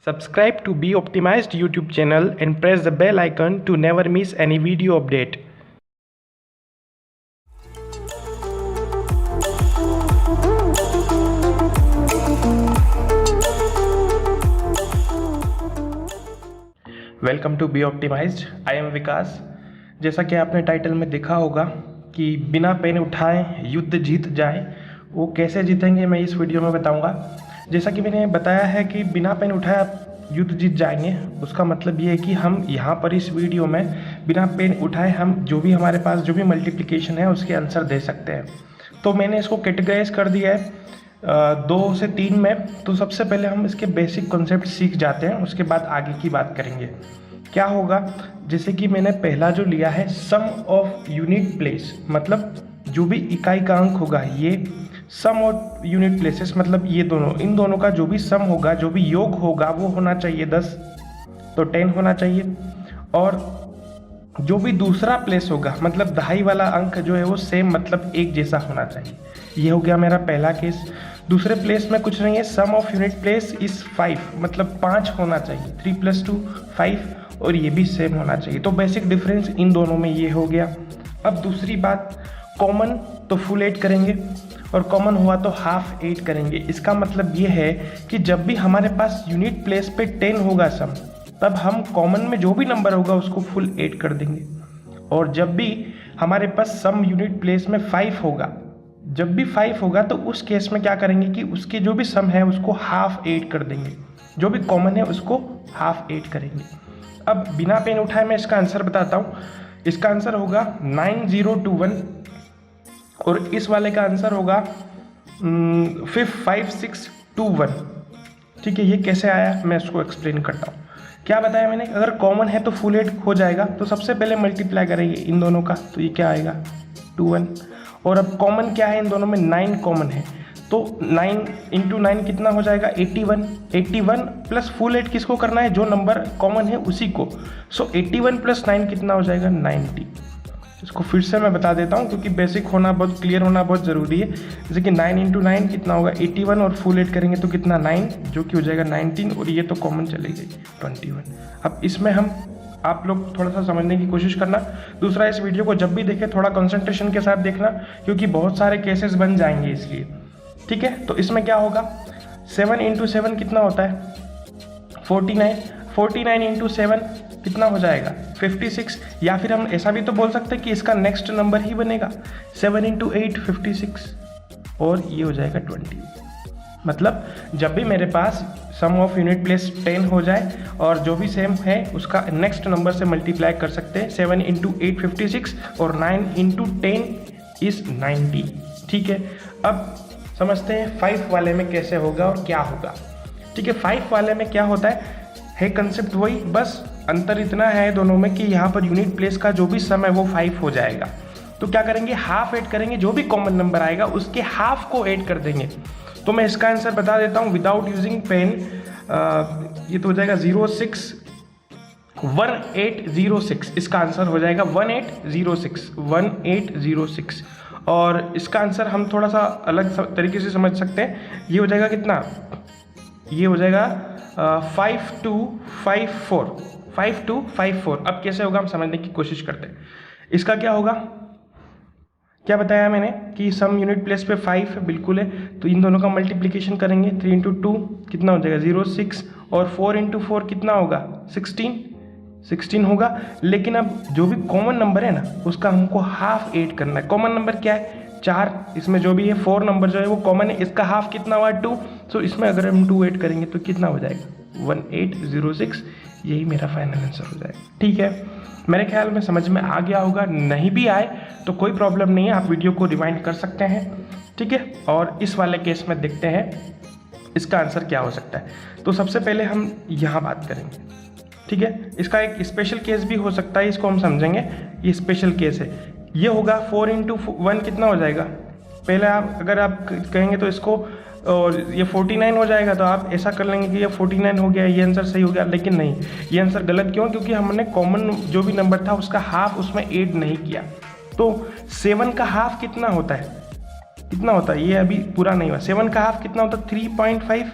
Subscribe to Be Optimized YouTube channel and press the bell icon to never miss any video update. Welcome to B optimised. I am Vikas. जैसा कि आपने title में देखा होगा कि बिना पेन उठाए युद्ध जीत जाए, वो कैसे जीतेंगे मैं इस वीडियो में बताऊंगा। जैसा कि मैंने बताया है कि बिना पेन उठाए आप युद्ध जीत जाएंगे, उसका मतलब ये है कि हम यहाँ पर इस वीडियो में बिना पेन उठाए हम जो भी हमारे पास जो भी मल्टीप्लिकेशन है उसके आंसर दे सकते हैं। तो मैंने इसको कैटेगराइज कर दिया है 2 से 3 में। तो सबसे पहले हम इसके बेसिक कॉन्सेप्ट सीख जाते हैं, उसके बाद आगे की बात करेंगे। क्या होगा, जैसे कि मैंने पहला जो लिया है सम ऑफ यूनिट प्लेस, मतलब जो भी इकाई का अंक होगा ये सम ऑफ यूनिट प्लेसेस, मतलब ये दोनों, इन दोनों का जो भी सम होगा, जो भी योग होगा वो होना चाहिए 10, तो 10 होना चाहिए। और जो भी दूसरा प्लेस होगा, मतलब दहाई वाला अंक जो है वो सेम, मतलब एक जैसा होना चाहिए। ये हो गया मेरा पहला केस। दूसरे प्लेस में कुछ नहीं है, सम ऑफ यूनिट प्लेस इज 5, मतलब 5 होना चाहिए, 3 + 2 5, और ये भी सेम होना चाहिए। तो बेसिक डिफरेंस इन दोनों में ये हो गया। अब दूसरी बात, कॉमन तो फुल 8 करेंगे और कॉमन हुआ तो हाफ 8 करेंगे। इसका मतलब ये है कि जब भी हमारे पास यूनिट प्लेस पे 10 होगा सम, तब हम कॉमन में जो भी नंबर होगा उसको फुल 8 कर देंगे। और जब भी हमारे पास सम यूनिट प्लेस में 5 होगा, जब भी 5 होगा तो उस केस में क्या करेंगे कि उसके जो भी सम है उसको हाफ 8 कर देंगे, जो भी कॉमन है उसको हाफ 8 करेंगे। अब बिना पेन उठाए मैं इसका आंसर बताता हूँ। इसका आंसर होगा 9021 और इस वाले का आंसर होगा 5621। ठीक है, ये कैसे आया मैं इसको एक्सप्लेन करता हूँ। क्या बताया मैंने, अगर कॉमन है तो फुल 8 हो जाएगा, तो सबसे पहले मल्टीप्लाई करेंगे इन दोनों का, तो ये क्या आएगा 21। और अब कॉमन क्या है इन दोनों में, 9 कॉमन है, तो 9 × 9 कितना हो जाएगा 81। 81 प्लस फुल 8 किसको करना है, जो नंबर कॉमन है उसी को। सो 81 + 9 कितना हो जाएगा 90। इसको फिर से मैं बता देता हूँ क्योंकि बेसिक होना बहुत, क्लियर होना बहुत ज़रूरी है। जैसे कि 9 × 9 कितना होगा 81 और फुल 8 करेंगे तो कितना 9, जो कि हो जाएगा 19, और ये तो कॉमन चली गई 21। अब इसमें हम, आप लोग थोड़ा सा समझने की कोशिश करना। दूसरा, इस वीडियो को जब भी देखें थोड़ा कंसंट्रेशन के साथ देखना, क्योंकि बहुत सारे केसेस बन जाएंगे इसलिए। ठीक है, तो इसमें क्या होगा, 7 × 7 कितना होता है 49। 49 × 7 कितना हो जाएगा 56। या फिर हम ऐसा भी तो बोल सकते हैं कि इसका नेक्स्ट नंबर ही बनेगा 7 × 8 56, और ये हो जाएगा 20। मतलब जब भी मेरे पास सम ऑफ यूनिट प्लेस 10 हो जाए और जो भी सेम है उसका नेक्स्ट नंबर से मल्टीप्लाई कर सकते हैं। 7 × 8 56 और 9 × 10 इज 90। ठीक है, अब समझते हैं 5 वाले में कैसे होगा और क्या होगा। ठीक है, 5 वाले में क्या होता है कंसेप्ट वही, बस अंतर इतना है दोनों में कि यहाँ पर यूनिट प्लेस का जो भी सम है वो 5 हो जाएगा। तो क्या करेंगे, हाफ 8 करेंगे, जो भी कॉमन नंबर आएगा उसके हाफ को 8 कर देंगे। तो मैं इसका आंसर बता देता हूँ विदाउट यूजिंग पेन। ये तो हो जाएगा 1806। इसका आंसर हो जाएगा 1806। और इसका आंसर हम थोड़ा सा अलग तरीके से समझ सकते हैं। ये हो जाएगा कितना, ये हो जाएगा 5254। अब कैसे होगा हम समझने की कोशिश करते हैं। इसका क्या होगा, क्या बताया मैंने कि सम यूनिट प्लेस पे 5 है, बिल्कुल है। तो इन दोनों का मल्टीप्लिकेशन करेंगे, 3 × 2 कितना हो जाएगा 06, और 4 × 4 कितना होगा 16 होगा। लेकिन अब जो भी कॉमन नंबर है ना उसका हमको हाफ 8 करना है। कॉमन नंबर क्या है 4, इसमें जो भी है 4 नंबर जो है वो कॉमन है, इसका हाफ कितना हुआ 2। सो इसमें अगर हम 2 8 करेंगे तो कितना हो जाएगा 1806। यही मेरा फाइनल आंसर हो जाएगा। ठीक है, मेरे ख्याल में समझ में आ गया होगा। नहीं भी आए तो कोई प्रॉब्लम नहीं है, आप वीडियो को रिवाइंड कर सकते हैं। ठीक है, और इस वाले केस में देखते हैं इसका आंसर क्या हो सकता है। तो सबसे पहले हम यहाँ बात करेंगे। ठीक है, इसका एक स्पेशल केस भी हो सकता है, इसको हम समझेंगे। ये स्पेशल केस है, ये होगा 4 × 1 कितना हो जाएगा। पहले आप अगर आप कहेंगे तो इसको, और ये 49 हो जाएगा, तो आप ऐसा कर लेंगे कि ये 49 हो गया, ये आंसर सही हो गया। लेकिन नहीं, ये आंसर गलत क्यों, क्योंकि हमने कॉमन जो भी नंबर था उसका हाफ उसमें ऐड नहीं किया। तो 7 का हाफ कितना होता है, कितना होता है, ये अभी पूरा नहीं हुआ। 7 का हाफ कितना होता है 3.5।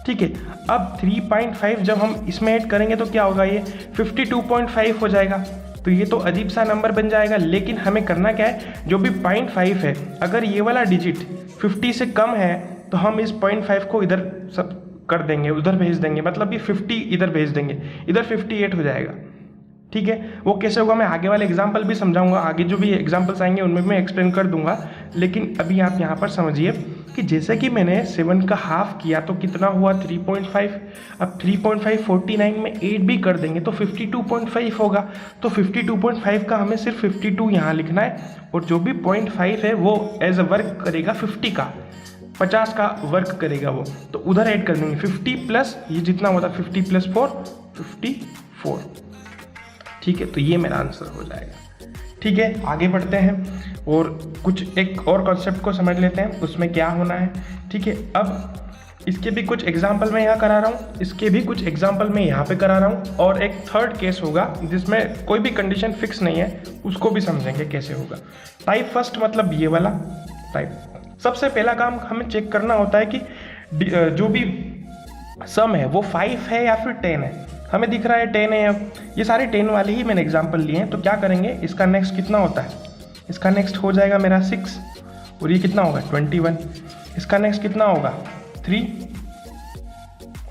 ठीक है। अब 3.5 जब हम इसमें ऐड करेंगे तो क्या होगा, ये 52.5 हो जाएगा। तो ये तो अजीब सा नंबर बन जाएगा, लेकिन हमें करना क्या है, जो भी 0.5 है, अगर ये वाला डिजिट 50 से कम है तो हम इस 0.5 को इधर सब कर देंगे, उधर भेज देंगे, मतलब ये 50 इधर भेज देंगे, इधर 58 हो जाएगा। ठीक है, वो कैसे होगा मैं आगे वाले एग्जाम्पल भी समझाऊंगा, आगे जो भी एग्जाम्पल्स आएंगे उनमें मैं एक्सप्लेन कर दूंगा। लेकिन अभी आप यहाँ पर समझिए कि जैसे कि मैंने 7 का हाफ किया तो कितना हुआ 3.5। अब 3.5 49 में 8 भी कर देंगे तो 52.5 होगा। तो 52.5 का हमें सिर्फ 52 यहाँ लिखना है, और जो भी 0.5 है वो एज अ वर्क करेगा 50 का, 50 का वर्क करेगा वो, तो उधर ऐड कर देंगे 50 प्लस ये जितना होता है 50 प्लस 4 54। ठीक है, तो ये मेरा आंसर हो जाएगा। ठीक है, आगे बढ़ते हैं और कुछ एक और कॉन्सेप्ट को समझ लेते हैं उसमें क्या होना है। ठीक है, अब इसके भी कुछ एग्जाम्पल मैं यहाँ करा रहा हूँ, इसके भी कुछ एग्जाम्पल मैं यहाँ पे करा रहा हूँ, और एक थर्ड केस होगा जिसमें कोई भी कंडीशन फिक्स नहीं है, उसको भी समझेंगे कैसे होगा। टाइप फर्स्ट मतलब ये वाला टाइप। सबसे पहला काम हमें चेक करना होता है कि जो भी सम है वो 5 है या फिर 10 है। हमें दिख रहा है 10 है, अब ये सारे 10 वाले ही मैंने एग्जाम्पल लिए हैं। तो क्या करेंगे, इसका नेक्स्ट कितना होता है, इसका नेक्स्ट हो जाएगा मेरा 6, और ये कितना होगा 21। इसका नेक्स्ट कितना होगा 3,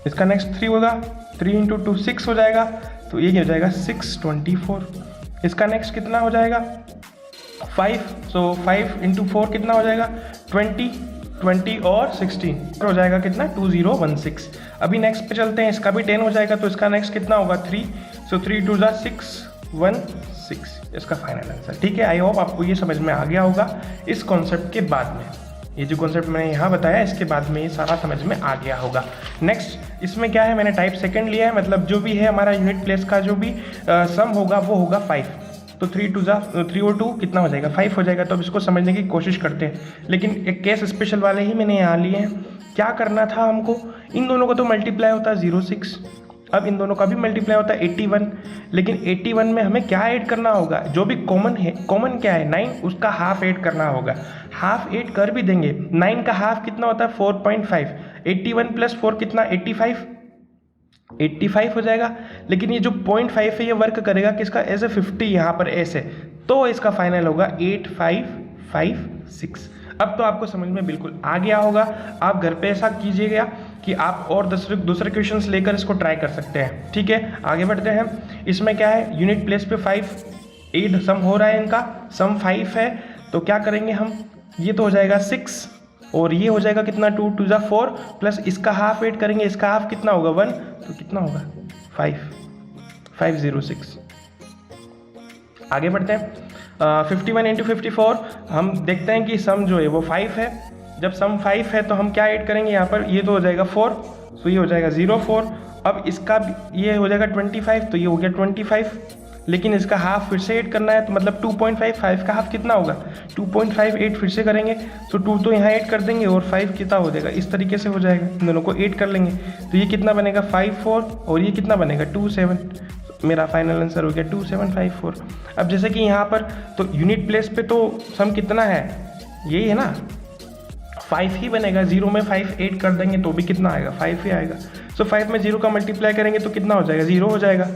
इसका नेक्स्ट 3 होगा, 3 इंटू 2 6 हो जाएगा, तो ये हो जाएगा 6 24। इसका नेक्स्ट कितना हो जाएगा 5, सो 5 इंटू 4 कितना हो जाएगा 20 और 16 हो जाएगा कितना 2016। अभी नेक्स्ट पे चलते हैं, इसका भी 10 हो जाएगा, तो इसका नेक्स्ट कितना होगा 3, सो 3 2 616 इसका फाइनल आंसर। ठीक है, आई होप आपको ये समझ में आ गया होगा इस कॉन्सेप्ट के बाद में। ये जो कॉन्सेप्ट मैंने यहाँ बताया इसके बाद में ये सारा समझ में आ गया होगा। नेक्स्ट इसमें क्या है, मैंने टाइप सेकंड लिया है, मतलब जो भी है हमारा यूनिट प्लेस का जो भी सम होगा वो होगा 5। तो 3 और 2 कितना हो जाएगा 5 हो जाएगा। तो अब इसको समझने की कोशिश करते हैं, लेकिन एक केस स्पेशल वाले ही मैंने यहाँ लिए हैं। क्या करना था हमको, इन दोनों को तो मल्टीप्लाई होता है 06, अब इन दोनों का भी मल्टीप्लाई होता है 81, लेकिन 81 में हमें क्या ऐड करना होगा, जो भी कॉमन है, कॉमन क्या है 9, उसका हाफ ऐड करना होगा। हाफ ऐड कर भी देंगे, 9 का हाफ कितना होता है 4.5, 81 प्लस 4 कितना 85 हो जाएगा। लेकिन ये जो 0.5 है ये वर्क करेगा किसका, एज ए 50 यहाँ पर ऐसे, तो इसका फाइनल होगा 8556। अब तो आपको समझ में बिल्कुल आ गया होगा। आप घर पे ऐसा कीजिएगा कि आप और दूसरे क्वेश्चंस लेकर इसको ट्राई कर सकते हैं। ठीक है, आगे बढ़ते हैं। इसमें क्या है, यूनिट प्लेस पे 5 8 सम हो रहा है, इनका सम 5 है, तो क्या करेंगे हम, ये तो हो जाएगा 6 और ये हो जाएगा कितना 2 2 4 प्लस इसका हाफ ऐड करेंगे, इसका हाफ कितना होगा 1, तो कितना होगा 506। आगे बढ़ते हैं। 51 इंटू 54 हम देखते हैं कि सम जो है वो 5 है। जब सम 5 है तो हम क्या ऐड करेंगे यहाँ पर, ये तो हो जाएगा 4, तो ये हो जाएगा 04। अब इसका ये हो जाएगा 25, तो ये हो गया 25, लेकिन इसका हाफ फिर से ऐड करना है, तो मतलब 2.5, 5 का हाफ कितना होगा 2.58 फिर से करेंगे, तो 2 तो यहाँ ऐड कर देंगे और 5 कितना हो जाएगा, इस तरीके से हो जाएगा, इन दोनों को ऐड कर लेंगे, तो ये कितना बनेगा 54 और ये कितना बनेगा 27। मेरा फाइनल आंसर हो गया 2754। अब जैसे कि यहाँ पर तो यूनिट प्लेस पे तो सम कितना है, यही है ना 5 ही बनेगा, 0 में 5 ऐड कर देंगे तो भी कितना आएगा 5 ही आएगा। सो 5 में 0 का मल्टीप्लाई करेंगे तो कितना हो जाएगा 0 हो जाएगा।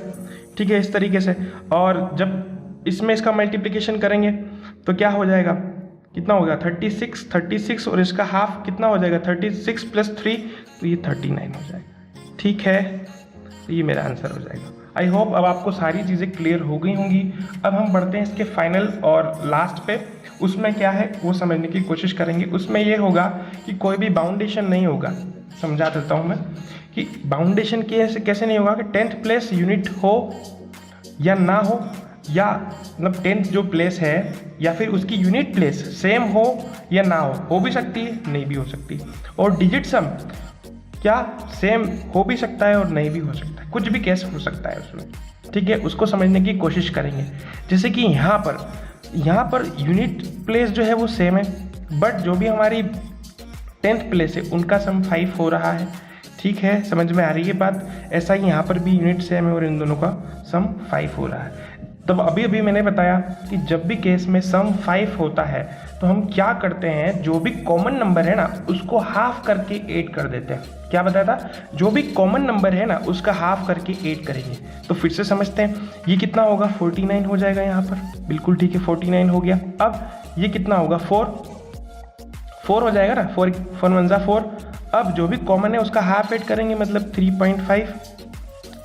ठीक है, इस तरीके से। और जब इसमें इसका मल्टीप्लिकेशन करेंगे तो क्या हो जाएगा, कितना होगा 36 और इसका हाफ कितना हो जाएगा 36 प्लस 3, तो ये 39 हो जाएगा। ठीक है, तो ये मेरा आंसर हो जाएगा। आई होप अब आपको सारी चीज़ें क्लियर हो गई होंगी। अब हम बढ़ते हैं इसके फाइनल और लास्ट पे, उसमें क्या है वो समझने की कोशिश करेंगे। उसमें ये होगा कि कोई भी बाउंडेशन नहीं होगा। समझा देता हूँ मैं कि बाउंडेशन कैसे नहीं होगा कि 10th प्लेस यूनिट हो या ना हो, या मतलब 10th जो प्लेस है या फिर उसकी यूनिट प्लेस सेम हो या ना हो भी सकती है, नहीं भी हो सकती। और डिजिट सम क्या सेम हो भी सकता है और नहीं भी हो सकता है, कुछ भी केस हो सकता है उसमें। ठीक है, उसको समझने की कोशिश करेंगे। जैसे कि यहाँ पर यूनिट प्लेस जो है वो सेम है, बट जो भी हमारी 10th प्लेस है उनका सम 5 हो रहा है। ठीक है, समझ में आ रही है बात। ऐसा ही यहाँ पर भी यूनिट सेम है और इन दोनों का सम 5 हो रहा है। तब अभी मैंने बताया कि जब भी केस में सम 5 होता है तो हम क्या करते हैं, जो भी कॉमन नंबर है ना उसको हाफ करके 8 कर देते हैं। क्या बताया था, जो भी कॉमन नंबर है ना उसका हाफ करके 8 करेंगे। तो फिर से समझते हैं, ये कितना होगा 49 हो जाएगा यहाँ पर, बिल्कुल ठीक है 49 हो गया। अब ये कितना होगा 4 हो जाएगा ना, 4 1 जा 4। अब जो भी कॉमन है उसका हाफ 8 करेंगे, मतलब 3.5,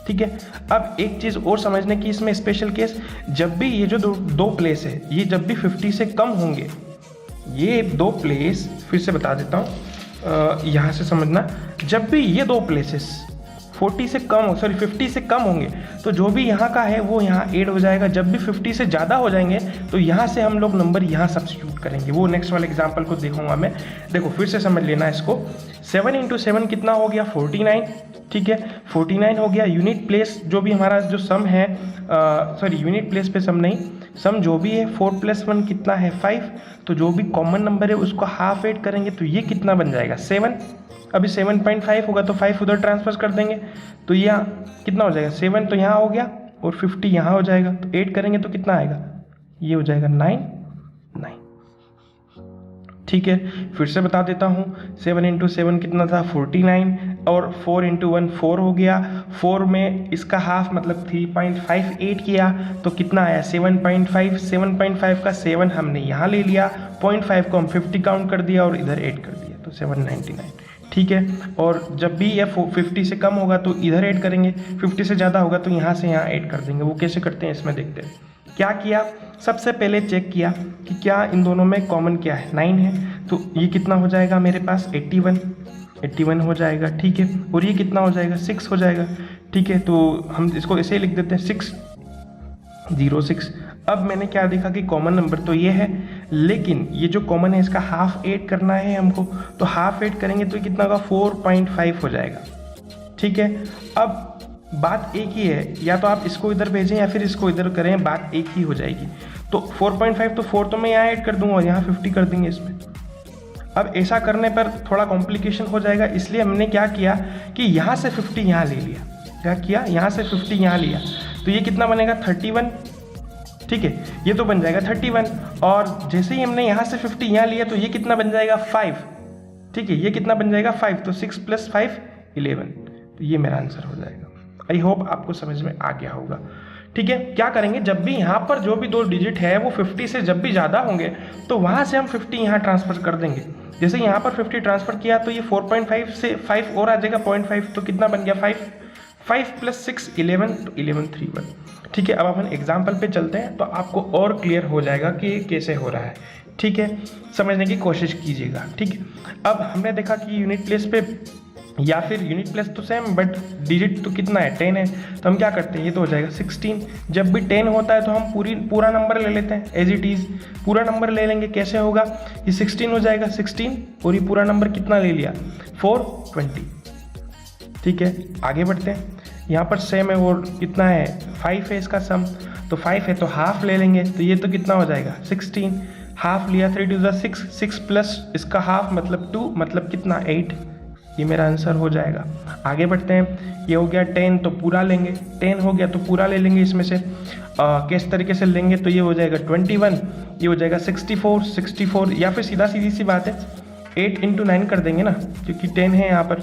ठीक है। अब एक चीज़ और समझने की इसमें स्पेशल केस, जब भी ये जो दो प्लेस है ये जब भी 50 से कम होंगे, ये दो प्लेस फिर से बता देता हूँ, यहाँ से समझना, जब भी ये दो प्लेसेस 50 से कम होंगे तो जो भी यहाँ का है वो यहाँ ऐड हो जाएगा। जब भी 50 से ज़्यादा हो जाएंगे तो यहाँ से हम लोग नंबर यहाँ सब्स्टिट्यूट करेंगे। वो नेक्स्ट वाले एग्जाम्पल को देखूंगा मैं। देखो फिर से समझ लेना इसको, 7 × 7 कितना हो गया 49, ठीक है 49 हो गया। यूनिट प्लेस जो भी हमारा जो सम है, यूनिट प्लेस पे सम नहीं, सम जो भी है 4 + 1 कितना है 5, तो जो भी कॉमन नंबर है उसको हाफ 8 करेंगे तो ये कितना बन जाएगा 7। अभी 7.5 होगा तो 5 उधर ट्रांसफर कर देंगे, तो यहाँ कितना हो जाएगा 7 तो यहाँ हो गया और 50 यहाँ हो जाएगा, तो 8 करेंगे तो कितना आएगा, ये हो जाएगा 9। ठीक है, फिर से बता देता हूँ, 7 × 7 कितना था 49 और 4 × 1 4 हो गया। 4 में इसका हाफ मतलब 3.58 किया तो कितना आया 7.5। 7.5 का 7 हमने यहाँ ले लिया, 0.5 को हम 50 काउंट कर दिया और इधर 8 कर दिया, तो 799, ठीक है। और जब भी यह 50 से कम होगा तो इधर ऐड करेंगे, 50 से ज़्यादा होगा तो यहाँ से यहाँ ऐड कर देंगे। वो कैसे करते हैं इसमें देखते हैं। क्या किया, सबसे पहले चेक किया कि क्या इन दोनों में कॉमन क्या है, 9 है, तो ये कितना हो जाएगा मेरे पास 81 हो जाएगा, ठीक है। और ये कितना हो जाएगा 6 हो जाएगा, ठीक है। तो हम इसको ऐसे ही लिख देते हैं 606। अब मैंने क्या देखा कि कॉमन नंबर तो ये है, लेकिन ये जो कॉमन है इसका हाफ 8 करना है हमको, तो हाफ 8 करेंगे तो कितना होगा 4.5 हो जाएगा, ठीक है। अब बात एक ही है, या तो आप इसको इधर भेजें या फिर इसको इधर करें, बात एक ही हो जाएगी। तो 4.5 तो 4 तो मैं यहाँ ऐड कर दूंगा और यहाँ 50 कर देंगे इसमें। अब ऐसा करने पर थोड़ा कॉम्प्लिकेशन हो जाएगा, इसलिए हमने क्या किया कि यहाँ से 50 यहाँ ले लिया। क्या किया, यहाँ से 50 यहाँ लिया, तो ये कितना बनेगा 31, ठीक है, ये तो बन जाएगा 31। और जैसे ही हमने यहाँ से 50 यहाँ लिया तो ये कितना बन जाएगा 5, ठीक है, ये कितना बन जाएगा 5, तो 6 + 5 11, तो ये मेरा आंसर हो जाएगा। आई होप आपको समझ में आ गया होगा, ठीक है। क्या करेंगे, जब भी यहाँ पर जो भी दो डिजिट है वो 50 से जब भी ज़्यादा होंगे तो वहाँ से हम 50 यहाँ ट्रांसफ़र कर देंगे। जैसे यहाँ पर 50 ट्रांसफ़र किया तो ये 4.5 से 5 और आ जाएगा 0.5, तो कितना बन गया 5 + 6 11, तो 1131, ठीक है। अब अपन एग्जाम्पल पे चलते हैं तो आपको और क्लियर हो जाएगा कि कैसे हो रहा है, ठीक है। समझने की कोशिश कीजिएगा, ठीक है। अब हमने देखा कि यूनिट प्लेस पे या फिर यूनिट प्लेस तो सेम बट डिजिट तो कितना है 10 है, तो हम क्या करते हैं, ये तो हो जाएगा 16। जब भी 10 होता है तो हम पूरा नंबर ले लेते हैं, एज इट इज़ पूरा नंबर ले लेंगे। कैसे होगा, ये 16 हो जाएगा 16 और ये पूरा नंबर कितना ले लिया 420, ठीक है। आगे बढ़ते हैं, यहाँ पर सेम है और कितना है 5 है इसका सम, तो 5 है तो हाफ ले लेंगे, तो ये तो कितना हो जाएगा 16, हाफ लिया 3 × 2 = 6 प्लस इसका हाफ मतलब 2, मतलब कितना 8, ये मेरा आंसर हो जाएगा। आगे बढ़ते हैं, ये हो गया 10 तो पूरा लेंगे, 10 हो गया तो पूरा ले लेंगे इसमें से। किस तरीके से लेंगे, तो ये हो जाएगा 21, ये हो जाएगा 64, या फिर सीधी सी बात है 8 × 9 कर देंगे ना, क्योंकि 10 है यहाँ पर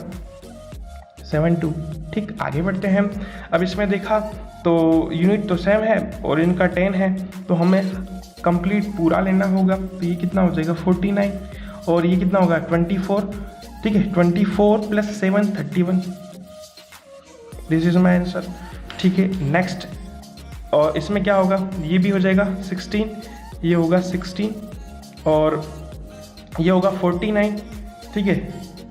72, ठीक। आगे बढ़ते हैं हम। अब इसमें देखा तो यूनिट तो सेम है और इनका 10 है, तो हमें कंप्लीट पूरा लेना होगा, तो ये कितना हो जाएगा 49 और ये कितना होगा 24, ठीक है। 24 + 7 31, दिस इज माई आंसर, ठीक है। नेक्स्ट, और इसमें क्या होगा, ये भी हो जाएगा 16, ये होगा 16 और ये होगा 49, ठीक है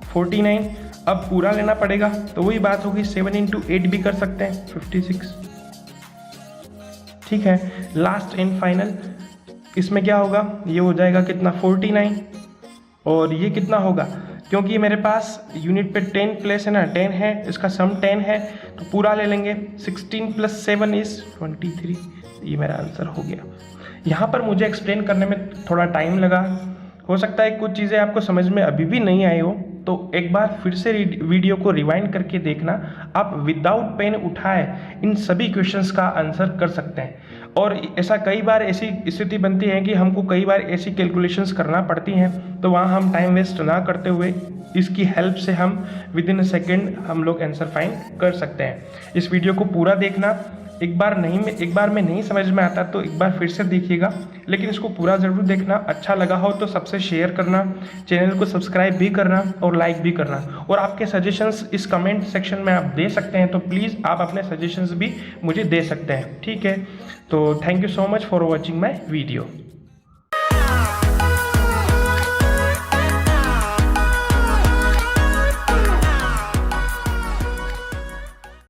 49। अब पूरा लेना पड़ेगा, तो वही बात होगी 7 × 8 भी कर सकते हैं 56, ठीक है। लास्ट एंड फाइनल, इसमें क्या होगा, ये हो जाएगा कितना 49 और ये कितना होगा, क्योंकि मेरे पास यूनिट पे 10 प्लेस है ना, 10 है, इसका सम 10 है, तो पूरा ले लेंगे। 16 + 7 = 23, ये मेरा आंसर हो गया। यहाँ पर मुझे एक्सप्लेन करने में थोड़ा टाइम लगा, हो सकता है कुछ चीज़ें आपको समझ में अभी भी नहीं आई हो, तो एक बार फिर से वीडियो को रिवाइंड करके देखना, आप विदाउट पेन उठाए इन सभी क्वेश्चंस का आंसर कर सकते हैं। और ऐसा कई बार ऐसी स्थिति बनती है कि हमको कई बार ऐसी कैलकुलेशंस करना पड़ती हैं, तो वहाँ हम टाइम वेस्ट ना करते हुए इसकी हेल्प से हम विद इन अ सेकेंड हम लोग आंसर फाइंड कर सकते हैं। इस वीडियो को पूरा देखना, एक बार में नहीं समझ में आता तो एक बार फिर से देखिएगा, लेकिन इसको पूरा ज़रूर देखना। अच्छा लगा हो तो सबसे शेयर करना, चैनल को सब्सक्राइब भी करना और लाइक भी करना। और आपके सजेशंस इस कमेंट सेक्शन में आप दे सकते हैं, तो प्लीज़ आप अपने सजेशंस भी मुझे दे सकते हैं, ठीक है। तो thank you so much for watching my video.